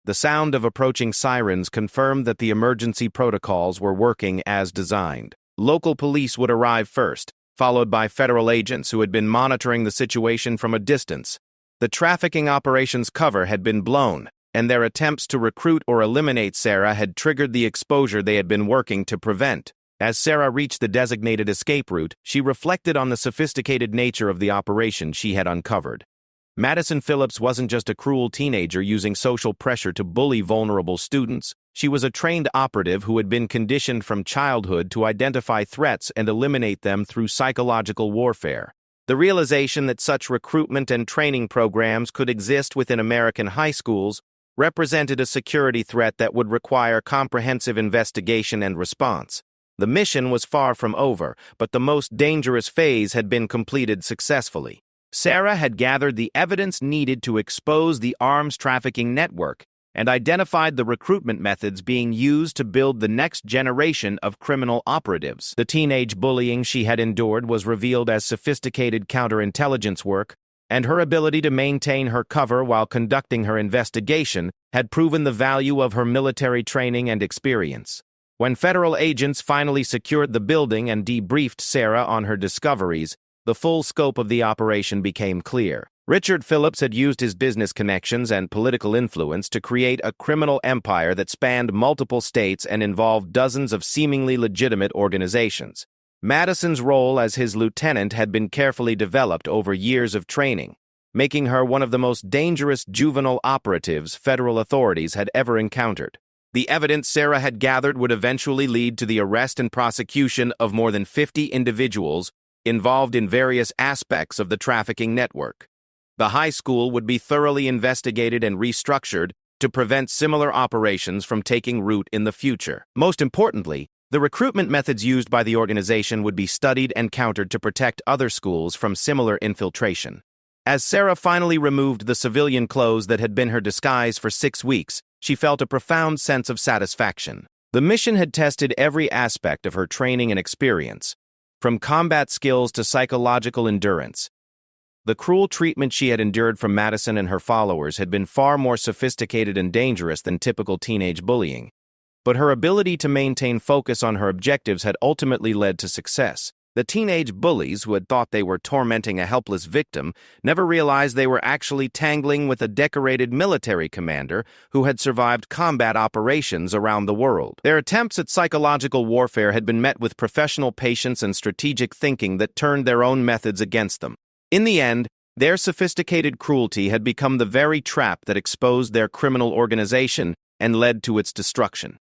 S1: The sound of approaching sirens confirmed that the emergency protocols were working as designed. Local police would arrive first, followed by federal agents who had been monitoring the situation from a distance. The trafficking operations cover had been blown, and their attempts to recruit or eliminate Sarah had triggered the exposure they had been working to prevent. As Sarah reached the designated escape route, she reflected on the sophisticated nature of the operation she had uncovered. Madison Phillips wasn't just a cruel teenager using social pressure to bully vulnerable students. She was a trained operative who had been conditioned from childhood to identify threats and eliminate them through psychological warfare. The realization that such recruitment and training programs could exist within American high schools represented a security threat that would require comprehensive investigation and response. The mission was far from over, but the most dangerous phase had been completed successfully. Sarah had gathered the evidence needed to expose the arms trafficking network and identified the recruitment methods being used to build the next generation of criminal operatives. The teenage bullying she had endured was revealed as sophisticated counterintelligence work, and her ability to maintain her cover while conducting her investigation had proven the value of her military training and experience. When federal agents finally secured the building and debriefed Sarah on her discoveries, the full scope of the operation became clear. Richard Phillips had used his business connections and political influence to create a criminal empire that spanned multiple states and involved dozens of seemingly legitimate organizations. Madison's role as his lieutenant had been carefully developed over years of training, making her one of the most dangerous juvenile operatives federal authorities had ever encountered. The evidence Sarah had gathered would eventually lead to the arrest and prosecution of more than 50 individuals involved in various aspects of the trafficking network. The high school would be thoroughly investigated and restructured to prevent similar operations from taking root in the future. Most importantly, the recruitment methods used by the organization would be studied and countered to protect other schools from similar infiltration. As Sarah finally removed the civilian clothes that had been her disguise for 6 weeks, she felt a profound sense of satisfaction. The mission had tested every aspect of her training and experience, from combat skills to psychological endurance. The cruel treatment she had endured from Madison and her followers had been far more sophisticated and dangerous than typical teenage bullying. But her ability to maintain focus on her objectives had ultimately led to success. The teenage bullies, who had thought they were tormenting a helpless victim, never realized they were actually tangling with a decorated military commander who had survived combat operations around the world. Their attempts at psychological warfare had been met with professional patience and strategic thinking that turned their own methods against them. In the end, their sophisticated cruelty had become the very trap that exposed their criminal organization and led to its destruction.